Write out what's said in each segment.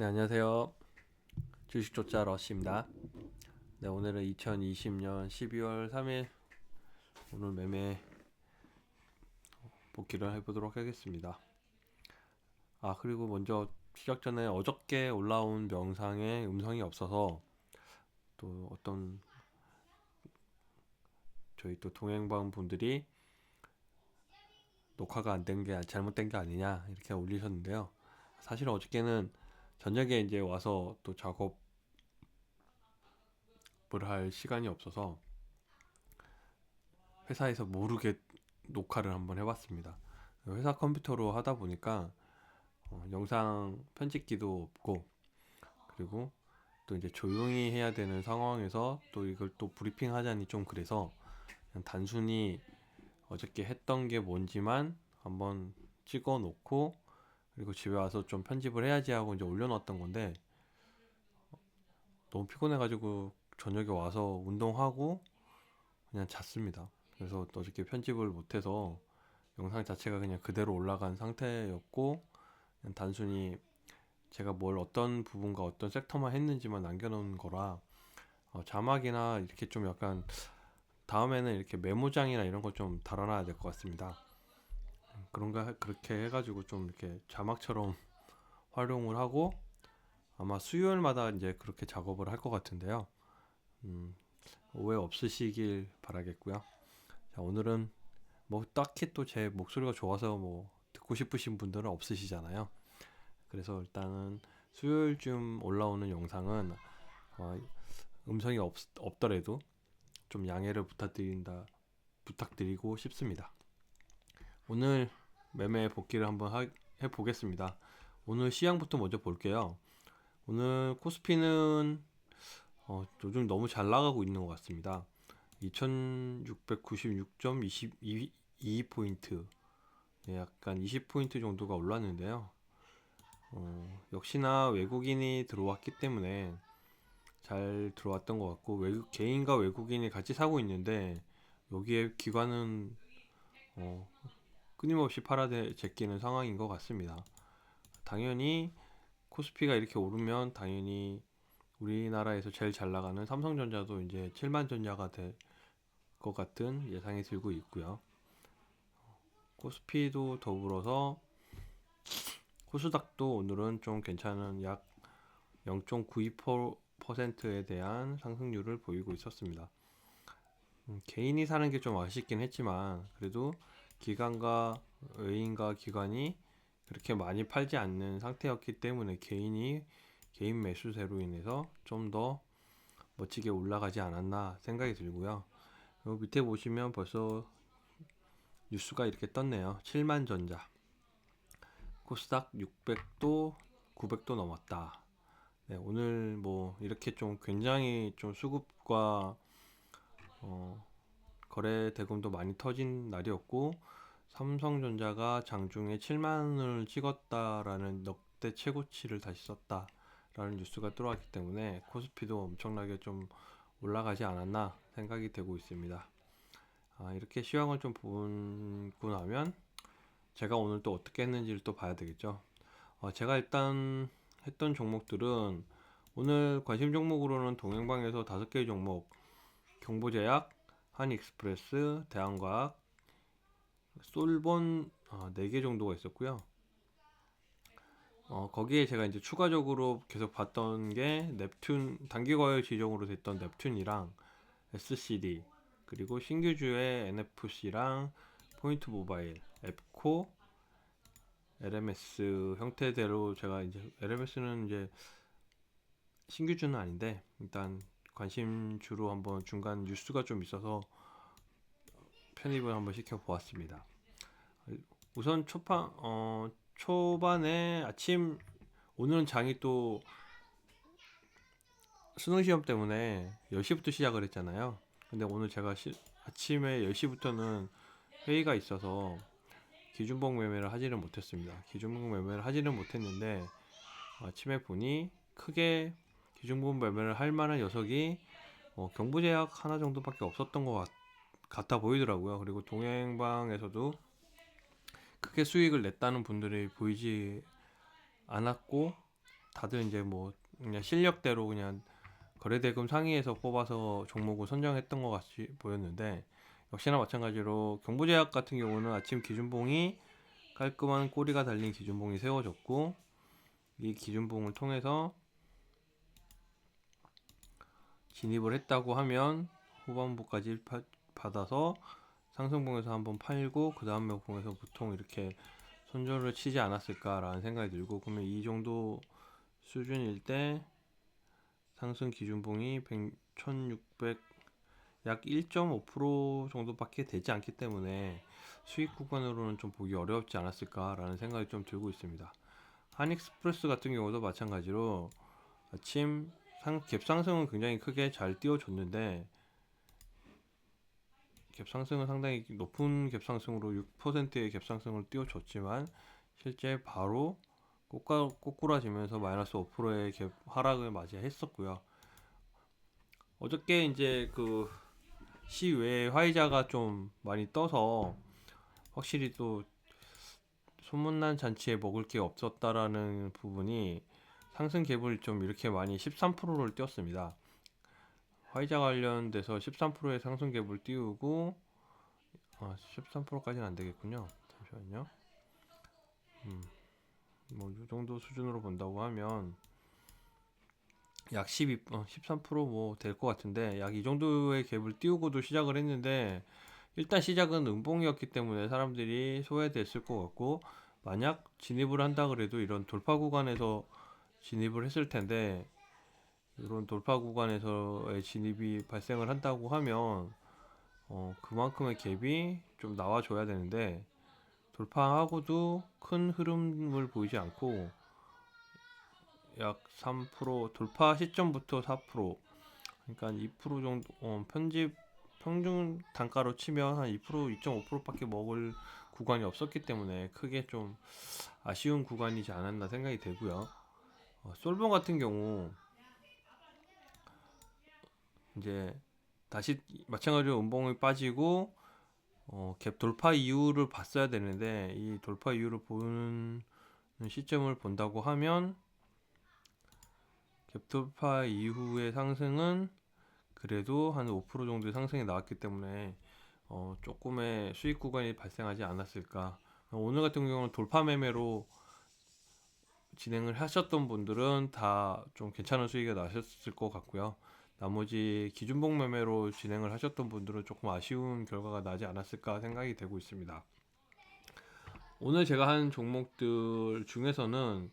네, 안녕하세요. 주식조짜 러시입니다. 네, 오늘은 2020년 12월 3일 오늘 매매 복귀를 해보도록 하겠습니다. 그리고 먼저 시작 전에 어저께 올라온 영상에 음성이 없어서 또 어떤 저희 또 동행방 분들이 녹화가 안 된 게 잘못된 게 아니냐 이렇게 올리셨는데요. 사실 어저께는 저녁에 이제 와서 또 작업을 할 시간이 없어서 회사에서 모르게 녹화를 한번 해봤습니다. 회사 컴퓨터로 하다 보니까 영상 편집기도 없고, 그리고 또 이제 조용히 해야 되는 상황에서 또 이걸 또 브리핑 하자니 좀 그래서 그냥 단순히 어저께 했던 게 뭔지만 한번 찍어 놓고, 그리고 집에 와서 좀 편집을 해야지 하고 이제 올려놨던 건데, 너무 피곤해가지고 저녁에 와서 운동하고 그냥 잤습니다. 그래서 어저께 편집을 못해서 영상 자체가 그냥 그대로 올라간 상태였고, 그냥 단순히 제가 뭘 어떤 부분과 어떤 섹터만 했는지만 남겨놓은 거라, 자막이나 이렇게 좀 약간 다음에는 이렇게 메모장이나 이런 거 좀 달아놔야 될 것 같습니다. 그렇게 해가지고 좀 이렇게 자막처럼 활용을 하고, 아마 수요일마다 이제 그렇게 작업을 할 것 같은데요. 음, 오해 없으시길 바라겠고요. 자, 오늘은 뭐 딱히 또 제 목소리가 좋아서 뭐 듣고 싶으신 분들은 없으시잖아요. 그래서 일단은 수요일쯤 올라오는 영상은 음성이 없더라도 좀 양해를 부탁드리고 싶습니다. 오늘 매매 복귀를 한번 해보겠습니다. 오늘 시향부터 먼저 볼게요. 오늘 코스피는 요즘 너무 잘 나가고 있는 것 같습니다. 2696.22포인트, 약간 20포인트 정도가 올랐는데요. 역시나 외국인이 들어왔기 때문에 잘 들어왔던 것 같고, 개인과 외국인이 같이 사고 있는데 여기에 기관은 어, 끊임없이 제끼는 상황인 것 같습니다. 당연히 코스피가 이렇게 오르면 당연히 우리나라에서 제일 잘 나가는 삼성전자도 이제 7만 전자가 될 것 같은 예상이 들고 있고요. 코스피도 더불어서 코스닥도 오늘은 좀 괜찮은 약 0.92%에 대한 상승률을 보이고 있었습니다. 개인이 사는 게 좀 아쉽긴 했지만, 그래도 기관과 외인과 기관이 그렇게 많이 팔지 않는 상태였기 때문에 개인 매수세로 인해서 좀 더 멋지게 올라가지 않았나 생각이 들고요. 요 밑에 보시면 벌써 뉴스가 이렇게 떴네요. 7만 전자, 코스닥 600도 900도 넘었다. 네, 오늘 뭐 이렇게 좀 굉장히 좀 수급과 거래 대금도 많이 터진 날이었고, 삼성전자가 장중에 7만원을 찍었다라는 역대 최고치를 다시 썼다라는 뉴스가 들어왔기 때문에 코스피도 엄청나게 좀 올라가지 않았나 생각이 되고 있습니다. 이렇게 시황을 좀 보고 나면 제가 오늘 또 어떻게 했는지를 또 봐야 되겠죠. 제가 일단 했던 종목들은, 오늘 관심 종목으로는 동행방에서 5개의 종목, 경보제약, 한익스프레스, 대한과학, 솔본 4개 정도가 있었고요. 거기에 제가 이제 추가적으로 계속 봤던 게 넵튠, 단기과열 지정으로 됐던 넵튠이랑 SCD, 그리고 신규주의 NFC랑 포인트 모바일, 앱코, LMS 형태대로, 제가 이제 LMS는 이제 신규주는 아닌데 일단 관심주로 한번 중간 뉴스가 좀 있어서 편입을 한번 시켜 보았습니다. 우선 초반에 오늘은 장이 또 수능 시험 때문에 10시부터 시작을 했잖아요. 근데 오늘 제가 아침에 10시부터는 회의가 있어서 기준봉 매매를 하지는 못했습니다. 기준봉 매매를 하지는 못했는데, 아침에 보니 크게 기준봉 매매를 할 만한 녀석이 경부제약 하나 정도밖에 없었던 것 같아 보이더라고요. 그리고 동행방에서도 크게 수익을 냈다는 분들이 보이지 않았고, 다들 이제 뭐 그냥 실력대로 그냥 거래대금 상위에서 뽑아서 종목을 선정했던 것 같이 보였는데, 역시나 마찬가지로 경보제약 같은 경우는 아침 기준봉이 깔끔한 꼬리가 달린 기준봉이 세워졌고, 이 기준봉을 통해서 진입을 했다고 하면 후반부까지 받아서 상승봉에서 한번 팔고 그 다음 봉에서 보통 이렇게 손절을 치지 않았을까라는 생각이 들고, 그러면 이 정도 수준일 때 상승 기준봉이 1600, 약 1.5% 정도밖에 되지 않기 때문에 수익 구간으로는 좀 보기 어렵지 않았을까라는 생각이 좀 들고 있습니다. 한익스프레스 같은 경우도 마찬가지로 아침 갭상승은 굉장히 크게 잘 띄워줬는데, 갭상승은 상당히 높은 갭상승으로 6%의 갭상승을 띄워줬지만 실제 바로 꼬꾸라지면서 마이너스 5%의 갭 하락을 맞이했었고요. 어저께 이제 그 시외에 화이자가 좀 많이 떠서 확실히 또 소문난 잔치에 먹을 게 없었다라는 부분이 상승 갭을 좀 이렇게 많이 13%를 띄웠습니다. 화이자 관련돼서 13%의 상승 갭을 띄우고, 13%까지는 안 되겠군요. 잠시만요. 뭐 이 정도 수준으로 본다고 하면 약 13%뭐 될 것 같은데, 약 이 정도의 갭을 띄우고도 시작을 했는데, 일단 시작은 음봉이었기 때문에 사람들이 소외됐을 것 같고, 만약 진입을 한다 그래도 이런 돌파 구간에서 진입을 했을 텐데, 이런 돌파 구간에서의 진입이 발생을 한다고 하면 그만큼의 갭이 좀 나와줘야 되는데, 돌파하고도 큰 흐름을 보이지 않고 약 3% 돌파 시점부터 4%, 그러니까 2% 정도, 편집 평균 단가로 치면 한 2%, 2.5%밖에 먹을 구간이 없었기 때문에 크게 좀 아쉬운 구간이지 않았나 생각이 되고요. 솔봉 같은 경우 이제 다시 마찬가지로 음봉이 빠지고 갭 돌파 이유를 봤어야 되는데, 이 돌파 이유를 보는 시점을 본다고 하면 갭 돌파 이후의 상승은 그래도 한 5% 정도의 상승이 나왔기 때문에 조금의 수익 구간이 발생하지 않았을까. 오늘 같은 경우는 돌파 매매로 진행을 하셨던 분들은 다 좀 괜찮은 수익이 나셨을 것 같고요. 나머지 기준봉 매매로 진행을 하셨던 분들은 조금 아쉬운 결과가 나지 않았을까 생각이 되고 있습니다. 오늘 제가 한 종목들 중에서는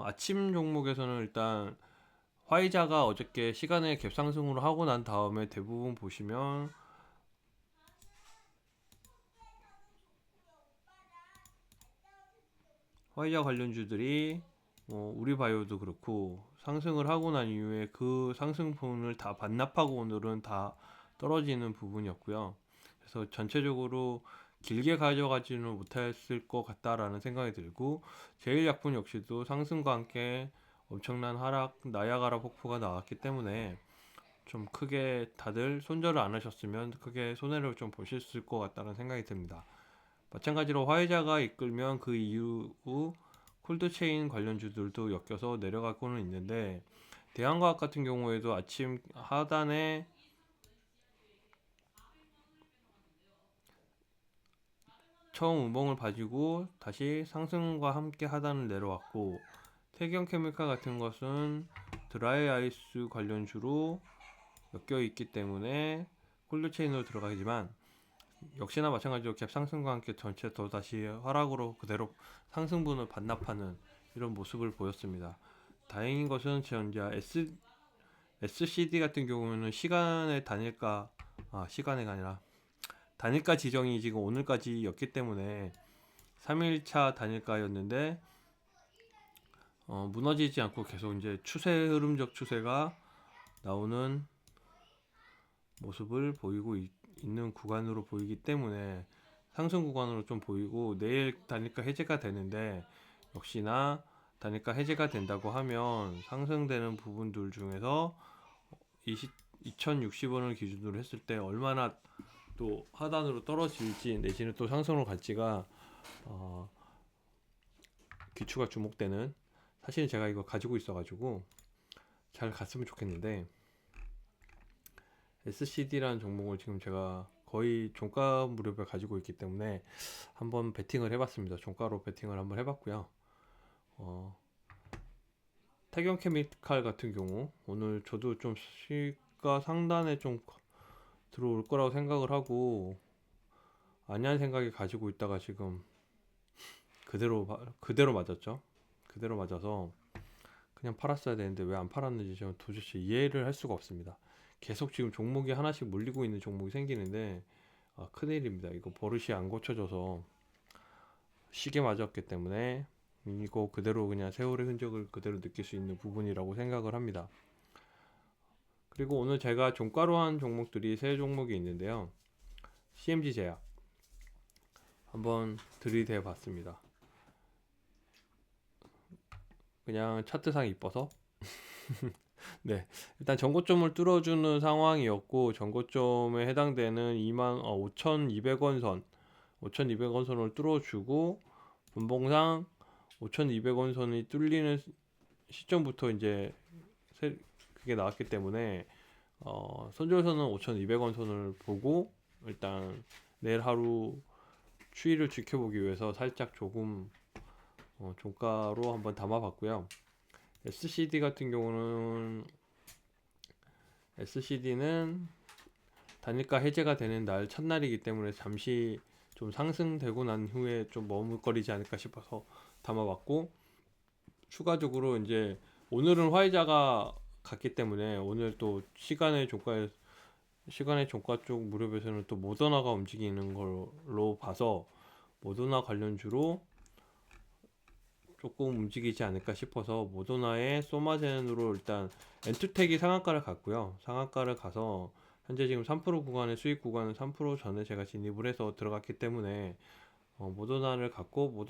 아침 종목에서는 일단 화이자가 어저께 시간에 갭상승으로 하고 난 다음에 대부분 보시면 화이자 관련주들이 우리바이오도 그렇고 상승을 하고 난 이후에 그 상승분을 다 반납하고 오늘은 다 떨어지는 부분이었고요. 그래서 전체적으로 길게 가져가지는 못했을 것 같다라는 생각이 들고, 제일약품 역시도 상승과 함께 엄청난 하락, 나야가라 폭포가 나왔기 때문에 좀 크게 다들 손절을 안 하셨으면 크게 손해를 좀 보셨을 것 같다는 생각이 듭니다. 마찬가지로 화이자가 이끌면 그 이후 콜드체인 관련주들도 엮여서 내려가고는 있는데, 대한과학 같은 경우에도 아침 하단에 처음 우봉을 봐주고 다시 상승과 함께 하단을 내려왔고, 태경케미칼 같은 것은 드라이 아이스 관련주로 엮여 있기 때문에 콜드체인으로 들어가지만, 역시나 마찬가지로 갭 상승과 함께 전체 또다시 하락으로 그대로 상승분을 반납하는 이런 모습을 보였습니다. 다행인 것은 현재 SCD 같은 경우는 시간의 단일가, 시간의가 아니라 단일가 지정이 지금 오늘까지였기 때문에 3일차 단일가였는데 무너지지 않고 계속 이제 흐름적 추세가 나오는 모습을 보이고 있는 구간으로 보이기 때문에 상승 구간으로 좀 보이고, 내일 단일가 해제가 되는데 역시나 단일가 해제가 된다고 하면 상승되는 부분들 중에서 2060원을 기준으로 했을 때 얼마나 또 하단으로 떨어질지 내지는 또 상승으로 갈지가 귀추가 주목되는 사실은 제가 이거 가지고 있어가지고 잘 갔으면 좋겠는데, SCD라는 종목을 지금 제가 거의 종가 무렵에 가지고 있기 때문에 한번 베팅을 해봤습니다. 종가로 베팅을 한번 해봤고요. 어, 태경케미칼 같은 경우 오늘 저도 좀 시가 상단에 좀 들어올 거라고 생각을 하고 아니한 생각이 가지고 있다가 지금 그대로 맞았죠. 그대로 맞아서 그냥 팔았어야 되는데 왜 안 팔았는지 저는 도대체 이해를 할 수가 없습니다. 계속 지금 종목이 하나씩 몰리고 있는 종목이 생기는데 큰일입니다. 이거 버릇이 안 고쳐져서 시계 맞았기 때문에 이거 그대로 그냥 세월의 흔적을 그대로 느낄 수 있는 부분이라고 생각을 합니다. 그리고 오늘 제가 종가로 한 종목들이 세 종목이 있는데요. CMG 제약 한번 들이대 봤습니다. 그냥 차트상 이뻐서 네, 일단 전고점을 뚫어주는 상황이었고 전고점에 해당되는 5,200원 선 5,200원 선을 뚫어주고 분봉상 5,200원 선이 뚫리는 시점부터 이제 그게 나왔기 때문에 손절선은 5,200원 선을 보고 일단 내일 하루 추이를 지켜보기 위해서 살짝 조금 종가로 한번 담아봤고요. SCD 같은 경우는 SCD는 단일가 해제가 되는 날 첫날이기 때문에 잠시 좀 상승되고 난 후에 좀 머뭇거리지 않을까 싶어서 담아봤고, 추가적으로 이제 오늘은 화이자가 갔기 때문에 오늘 또 시간의 종가 쪽 무렵에서는 또 모더나가 움직이는 걸로 봐서 모더나 관련주로 조금 움직이지 않을까 싶어서 모더나의 소마젠으로 일단 엔투텍이 상한가를 갔고요. 상한가를 가서 현재 지금 3% 구간의 수익 구간은 3% 전에 제가 진입을 해서 들어갔기 때문에 모더나를 갔고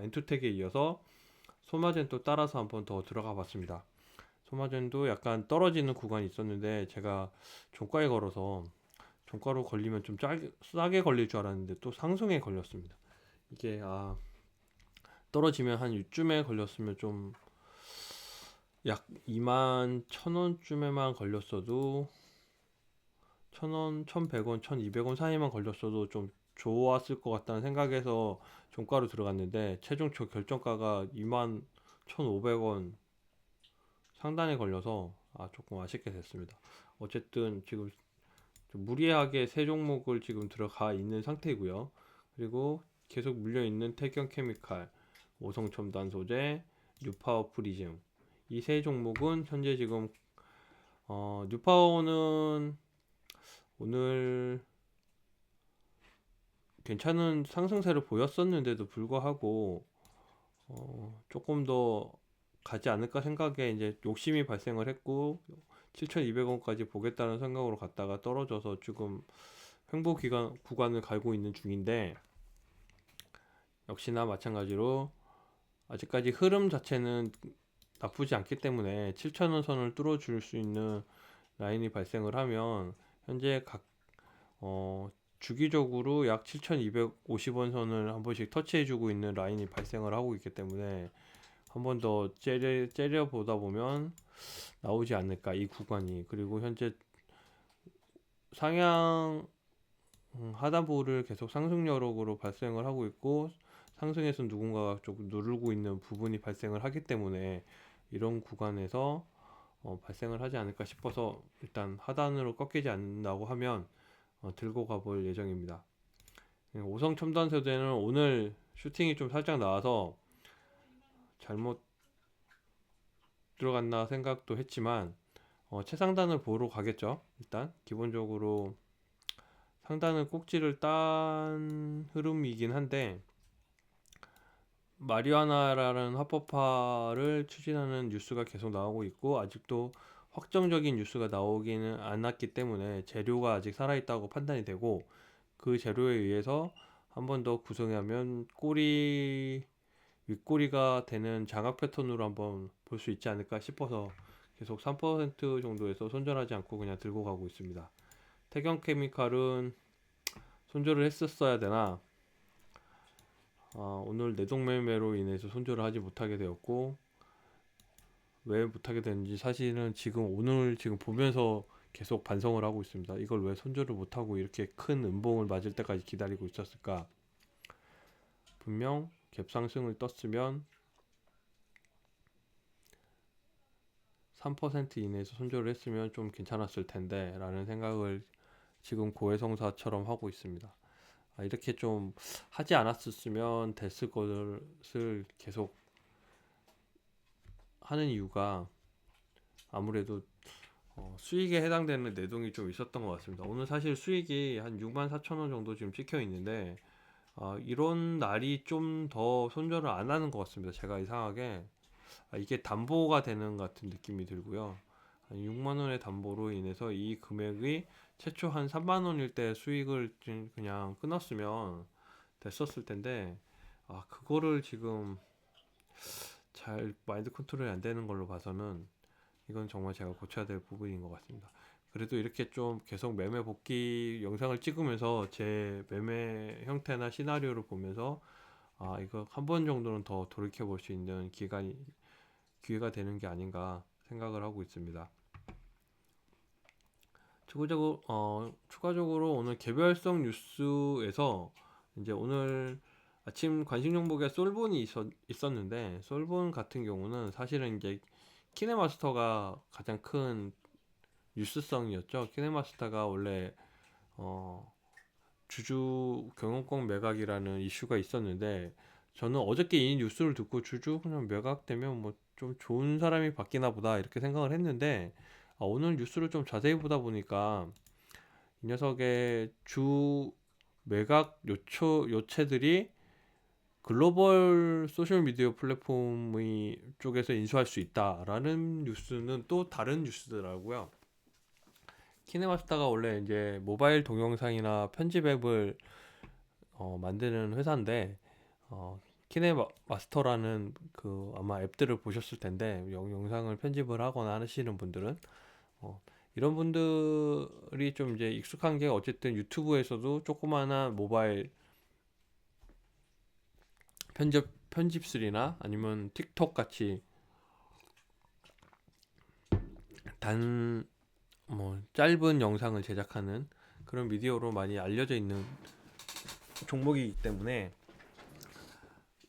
엔투텍에 이어서 소마젠 또 따라서 한번 더 들어가 봤습니다. 소마젠도 약간 떨어지는 구간이 있었는데 제가 종가에 걸어서 종가로 걸리면 좀 싸게 걸릴 줄 알았는데 또 상승에 걸렸습니다. 이게 떨어지면 한 이쯤에 걸렸으면 좀 약 21,000원쯤에만 걸렸어도 1,000원, 1,100원, 1,200원 사이만 걸렸어도 좀 좋았을 것 같다는 생각에서 종가로 들어갔는데 최종 결정가가 21,500원 상단에 걸려서 조금 아쉽게 됐습니다. 어쨌든 지금 좀 무리하게 세 종목을 지금 들어가 있는 상태이고요. 그리고 계속 물려 있는 태경케미칼, 오성첨단소재, 뉴파워 프리즘 이 세 종목은 현재 지금 뉴파워는 오늘 괜찮은 상승세를 보였었는데도 불구하고 조금 더 가지 않을까 생각에 이제 욕심이 발생을 했고 7,200원까지 보겠다는 생각으로 갔다가 떨어져서 지금 횡보 구간을 갈고 있는 중인데, 역시나 마찬가지로 아직까지 흐름 자체는 나쁘지 않기 때문에 7,000원 선을 뚫어줄 수 있는 라인이 발생을 하면 현재 주기적으로 약 7,250원 선을 한 번씩 터치해주고 있는 라인이 발생을 하고 있기 때문에 한 번 더 째려 보다 보면 나오지 않을까 이 구간이. 그리고 현재 상향 하단부를 계속 상승 여력으로 발생을 하고 있고 상승에서 누군가가 조금 누르고 있는 부분이 발생을 하기 때문에 이런 구간에서 발생을 하지 않을까 싶어서 일단 하단으로 꺾이지 않는다고 하면 들고 가볼 예정입니다. 오성 첨단 세대는 오늘 슈팅이 좀 살짝 나와서 잘못 들어갔나 생각도 했지만 최상단을 보러 가겠죠. 일단 기본적으로 상단을 꼭지를 딴 흐름이긴 한데 마리화나라는 합법화를 추진하는 뉴스가 계속 나오고 있고 아직도 확정적인 뉴스가 나오기는 않았기 때문에 재료가 아직 살아있다고 판단이 되고 그 재료에 의해서 한 번 더 구성하면 윗꼬리가 되는 장악 패턴으로 한번 볼 수 있지 않을까 싶어서 계속 3% 정도에서 손절하지 않고 그냥 들고 가고 있습니다. 태경케미칼은 손절을 했었어야 되나 오늘 내동매매로 인해서 손절을 하지 못하게 되었고, 왜 못하게 됐는지 사실은 오늘 지금 보면서 계속 반성을 하고 있습니다. 이걸 왜 손절을 못하고 이렇게 큰 음봉을 맞을 때까지 기다리고 있었을까? 분명 갭상승을 떴으면 3% 이내에서 손절을 했으면 좀 괜찮았을 텐데 라는 생각을 지금 고해성사처럼 하고 있습니다. 이렇게 좀 하지 않았었으면 됐을 것을 계속 하는 이유가 아무래도 수익에 해당되는 내동이 좀 있었던 것 같습니다. 오늘 사실 수익이 한 64,000원 정도 지금 찍혀 있는데, 이런 날이 좀 더 손절을 안 하는 것 같습니다. 제가 이상하게 이게 담보가 되는 같은 느낌이 들고요. 한 6만 원의 담보로 인해서 이 금액이 최초 한 3만 원일 때 수익을 그냥 끊었으면 됐었을 텐데, 그거를 지금 잘 마인드 컨트롤이 안 되는 걸로 봐서는 이건 정말 제가 고쳐야 될 부분인 것 같습니다. 그래도 이렇게 좀 계속 매매 복귀 영상을 찍으면서 제 매매 형태나 시나리오를 보면서 이거 한 번 정도는 더 돌이켜 볼 수 있는 기회가 되는 게 아닌가 생각을 하고 있습니다. 추가적으로 오늘 개별성 뉴스에서 이제 오늘 아침 관심 종목에 솔본이 있었는데, 솔본 같은 경우는 사실은 이제 키네마스터가 가장 큰 뉴스성이었죠. 키네마스터가 원래 어, 주주 경영권 매각이라는 이슈가 있었는데, 저는 어저께 이 뉴스를 듣고 주주 그냥 매각되면 뭐 좀 좋은 사람이 바뀌나 보다 이렇게 생각을 했는데, 오늘 뉴스를 좀 자세히 보다 보니까 이 녀석의 주 매각 요체들이 글로벌 소셜미디어 플랫폼의 쪽에서 인수할 수 있다라는 뉴스는 또 다른 뉴스더라고요. 키네마스터가 원래 이제 모바일 동영상이나 편집 앱을 만드는 회사인데, 키네마스터라는 그 아마 앱들을 보셨을 텐데, 영상을 편집을 하거나 하시는 분들은 이런 분들이 좀 이제 익숙한 게, 어쨌든 유튜브에서도 조그마한 모바일 편집술이나 아니면 틱톡 같이 단 짧은 영상을 제작하는 그런 미디어로 많이 알려져 있는 종목이기 때문에,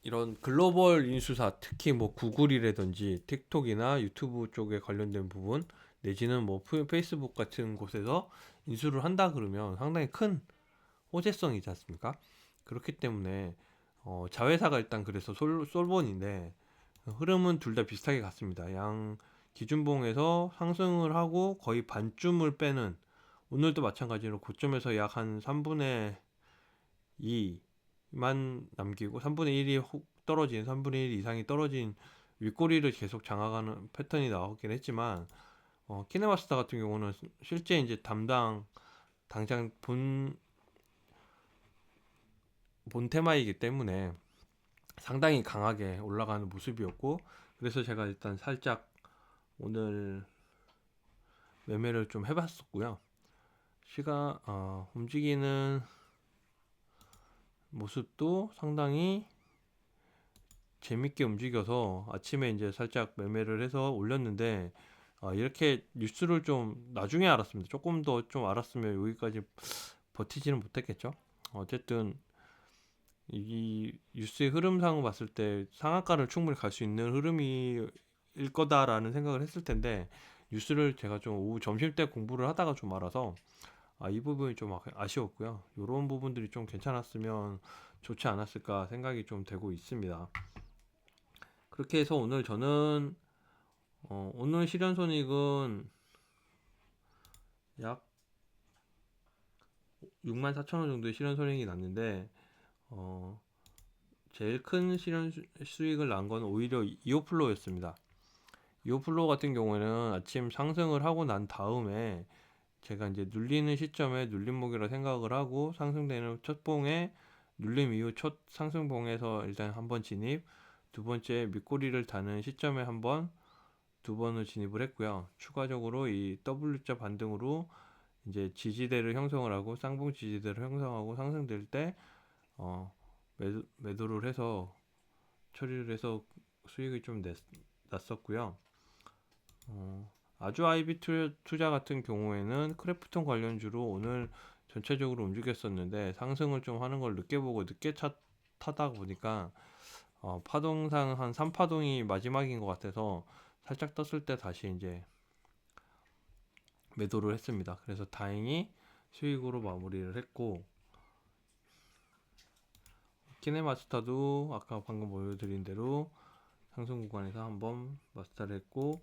이런 글로벌 인수사, 특히 뭐 구글이라든지 틱톡이나 유튜브 쪽에 관련된 부분, 내지는 뭐 페이스북 같은 곳에서 인수를 한다 그러면 상당히 큰 호재성이지 않습니까? 그렇기 때문에 자회사가 일단 그래서 솔본인데, 흐름은 둘 다 비슷하게 갔습니다. 양 기준봉에서 상승을 하고 거의 반쯤을 빼는, 오늘도 마찬가지로 고점에서 약 한 3분의 2만 남기고 3분의 1이 훅 떨어진, 3분의 1 이상이 떨어진 윗꼬리를 계속 장악하는 패턴이 나왔긴 했지만, 키네마스터 같은 경우는 실제 이제 당장 본 테마이기 때문에 상당히 강하게 올라가는 모습이었고, 그래서 제가 일단 살짝 오늘 매매를 좀 해봤었고요. 움직이는 모습도 상당히 재밌게 움직여서 아침에 이제 살짝 매매를 해서 올렸는데, 이렇게 뉴스를 좀 나중에 알았습니다. 조금 더 좀 알았으면 여기까지 버티지는 못했겠죠. 어쨌든 이 뉴스의 흐름상 봤을 때 상한가를 충분히 갈 수 있는 흐름일 거다라는 생각을 했을 텐데, 뉴스를 제가 좀 오후 점심 때 공부를 하다가 좀 알아서 이 부분이 좀 아쉬웠고요. 이런 부분들이 좀 괜찮았으면 좋지 않았을까 생각이 좀 되고 있습니다. 그렇게 해서 오늘 저는 오늘 실현손익은 약 64,000원 정도의 실현손익이 났는데, 어, 제일 큰 실현 수익을 난 건 오히려 이오플로우였습니다. 이오플로우 같은 경우에는 아침 상승을 하고 난 다음에 제가 이제 눌리는 시점에 눌림목이라 생각을 하고, 상승되는 첫 봉에 눌림 이후 첫 상승봉에서 일단 한번 진입, 두 번째 밑꼬리를 다는 시점에 두 번을 진입을 했고요. 추가적으로 이 W자 반등으로 이제 지지대를 형성을 하고, 쌍봉 지지대를 형성하고 상승될 때 매도를 해서 처리를 해서 수익이 좀 났었고요. 아주 IB 투자 같은 경우에는 크래프톤 관련주로 오늘 전체적으로 움직였었는데 상승을 좀 하는 걸 늦게 보고 늦게 타다 보니까 파동상 한 3파동이 마지막인 것 같아서 살짝 떴을 때 다시 이제 매도를 했습니다. 그래서 다행히 수익으로 마무리를 했고, 키네마스터도 아까 방금 보여드린 대로 상승 구간에서 한번 마스터를 했고,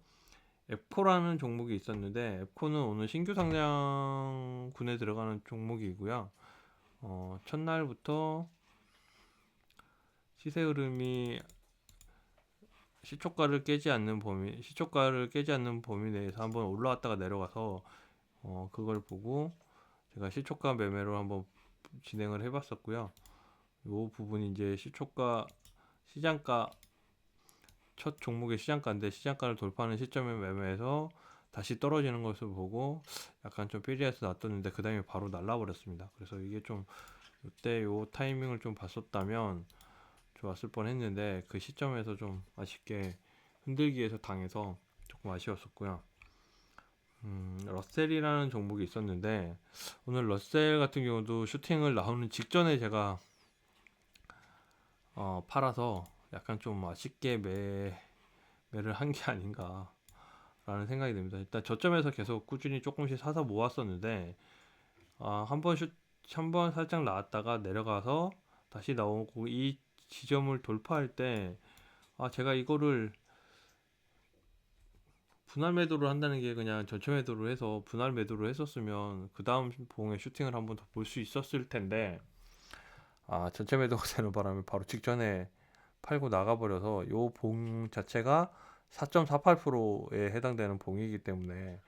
앱코라는 종목이 있었는데 앱코는 오늘 신규 상장군에 들어가는 종목이고요. 첫날부터 시세 흐름이 시초가를 깨지 않는 범위 내에서 한번 올라왔다가 내려가서 그걸 보고 제가 시초가 매매로 한번 진행을 해봤었고요. 이 부분이 이제 시장가 첫 종목의 시장가인데 시장가를 돌파하는 시점에 매매해서 다시 떨어지는 것을 보고 약간 좀 삐리해서 놔뒀는데 그 다음에 바로 날라버렸습니다. 그래서 이게 좀 이때 요 타이밍을 좀 봤었다면 좋았을 뻔했는데 그 시점에서 좀 아쉽게 흔들기에서 당해서 조금 아쉬웠었고요. 러셀이라는 종목이 있었는데 오늘 러셀 같은 경우도 슈팅을 나오는 직전에 제가 팔아서 약간 좀 아쉽게 매를 한 게 아닌가 라는 생각이 듭니다. 일단 저점에서 계속 꾸준히 조금씩 사서 모았었는데 한번 살짝 나왔다가 내려가서 다시 나오고 이 지점을 돌파할 때 제가 이거를 분할 매도를 한다는 게 그냥 전체 매도를 해서 분할 매도를 했었으면 그 다음 봉에 슈팅을 한번 더 볼 수 있었을 텐데 전체 매도가 되는 바람에 바로 직전에 팔고 나가버려서 요 봉 자체가 4.48%에 해당되는 봉이기 때문에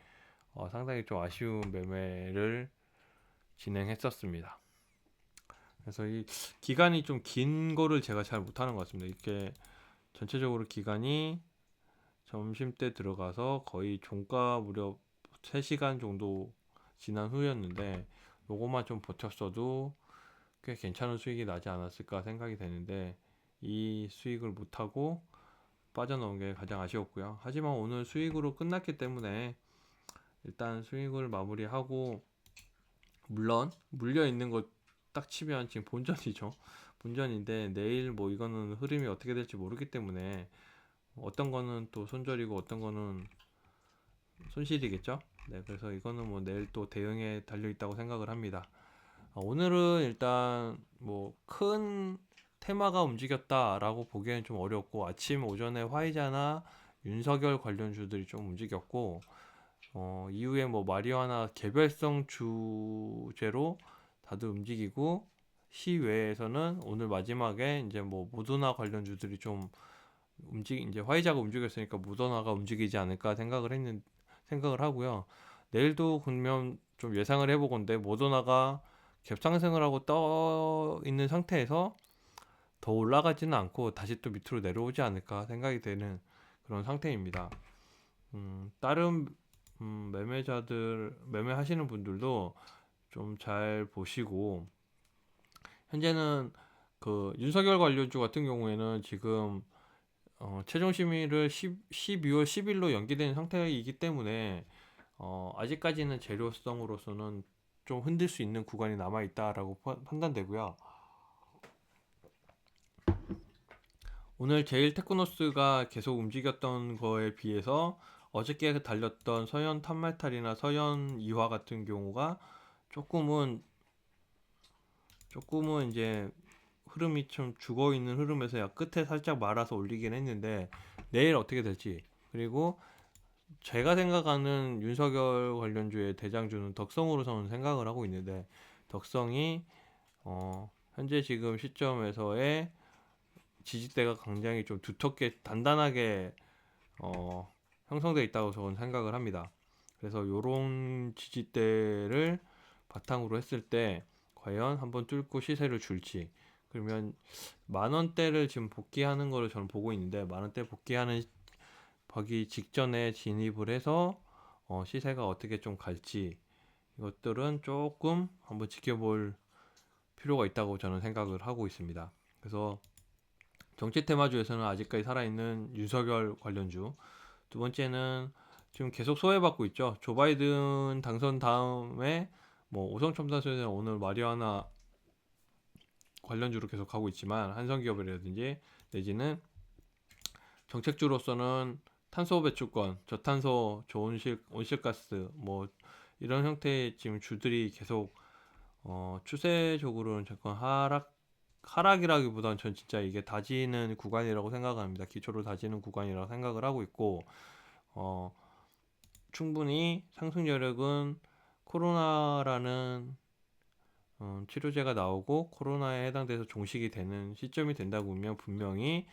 상당히 좀 아쉬운 매매를 진행했었습니다. 그래서 이 기간이 좀 긴 거를 제가 잘 못하는 것 같습니다. 이렇게 전체적으로 기간이 점심때 들어가서 거의 종가 무렵 3시간 정도 지난 후였는데 요것만 좀 버텼어도 꽤 괜찮은 수익이 나지 않았을까 생각이 되는데 이 수익을 못하고 빠져나온 게 가장 아쉬웠고요. 하지만 오늘 수익으로 끝났기 때문에 일단 수익을 마무리하고, 물론 물려 있는 거 딱 치면 지금 본전이죠. 본전인데 내일 뭐 이거는 흐름이 어떻게 될지 모르기 때문에 어떤 거는 또 손절이고 어떤 거는 손실이겠죠. 네, 그래서 이거는 뭐 내일 또 대응에 달려 있다고 생각을 합니다. 오늘은 일단 뭐 큰 테마가 움직였다라고 보기에는 좀 어렵고 아침 오전에 화이자나 윤석열 관련주들이 좀 움직였고 이후에 뭐 마리화나 개별성 주제로 다들 움직이고 시외에서는 오늘 마지막에 이제 뭐 모더나 관련주들이 좀 이제 화이자가 움직였으니까 모더나가 움직이지 않을까 생각을 하고요. 내일도 그러면 좀 예상을 해보건데 모더나가 갭 상승을 하고 떠 있는 상태에서 더 올라가지는 않고 다시 또 밑으로 내려오지 않을까 생각이 되는 그런 상태입니다. 다른 매매하시는 분들도 좀 잘 보시고, 현재는 그 윤석열 관련주 같은 경우에는 지금 최종 심의를 12월 10일로 연기된 상태이기 때문에 아직까지는 재료성으로서는 좀 흔들 수 있는 구간이 남아 있다라고 판단되고요. 오늘 제일 테크노스가 계속 움직였던 거에 비해서 어저께 달렸던 서현 탄메탈이나 서현 이화 같은 경우가 조금은 이제 흐름이 좀 죽어 있는 흐름에서 끝에 살짝 말아서 올리긴 했는데 내일 어떻게 될지, 그리고 제가 생각하는 윤석열 관련주의 대장주는 덕성으로 저는 생각을 하고 있는데 덕성이 현재 지금 시점에서의 지지대가 굉장히 좀 두텁게 단단하게 형성되어 있다고 저는 생각을 합니다. 그래서 이런 지지대를 바탕으로 했을 때 과연 한번 뚫고 시세를 줄지, 그러면 만원대를 지금 복귀하는 거를 저는 보고 있는데 만원대 복귀하기 직전에 진입을 해서 시세가 어떻게 좀 갈지 이것들은 조금 한번 지켜볼 필요가 있다고 저는 생각을 하고 있습니다. 그래서 정치 테마주에서는 아직까지 살아있는 윤석열 관련주. 두 번째는 지금 계속 소외받고 있죠. 조 바이든 당선 다음에 뭐 오성첨단소에서 오늘 마리화나 관련주로 계속 가고 있지만 한성기업이라든지 내지는 정책주로서는 탄소 배출권, 저탄소 저온실 온실가스 뭐 이런 형태의 지금 주들이 계속 추세적으로는 잠깐 하락이라기보다는 전 진짜 이게 다지는 구간이라고 생각합니다. 기초를 다지는 구간이라고 생각을 하고 있고 어, 충분히 상승 여력은 코로나라는 치료제가 나오고 코로나에 해당돼서 종식이 되는 시점이 된다고 보면 분명히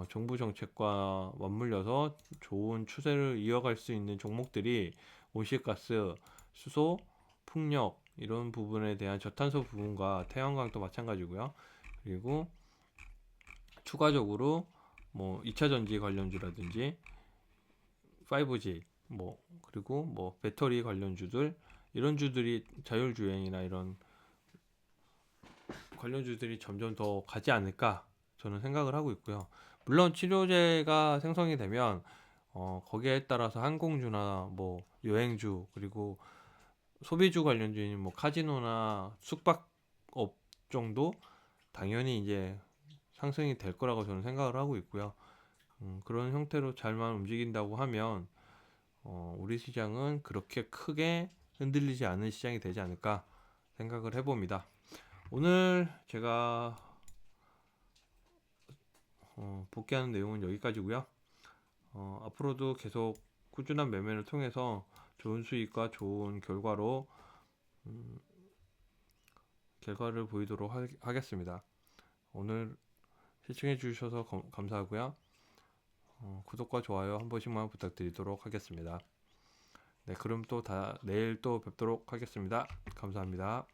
정부 정책과 맞물려서 좋은 추세를 이어갈 수 있는 종목들이 온실가스, 수소, 풍력 이런 부분에 대한 저탄소 부분과 태양광도 마찬가지고요. 그리고 추가적으로 뭐 2차 전지 관련주라든지 5G 뭐 그리고 뭐 배터리 관련주들 이런 주들이 자율주행이나 이런 관련주들이 점점 더 가지 않을까 저는 생각을 하고 있고요. 물론 치료제가 생성이 되면 거기에 따라서 항공주나 뭐 여행주 그리고 소비주 관련주인 뭐 카지노나 숙박업 정도 당연히 이제 상승이 될 거라고 저는 생각을 하고 있고요. 그런 형태로 잘만 움직인다고 하면 우리 시장은 그렇게 크게 흔들리지 않은 시장이 되지 않을까 생각을 해봅니다. 오늘 제가 복귀하는 내용은 여기까지고요. 앞으로도 계속 꾸준한 매매를 통해서 좋은 수익과 좋은 결과를 보이도록 하겠습니다. 오늘 시청해 주셔서 감사하고요. 구독과 좋아요 한 번씩만 부탁드리도록 하겠습니다. 네, 그럼 또 내일 또 뵙도록 하겠습니다. 감사합니다.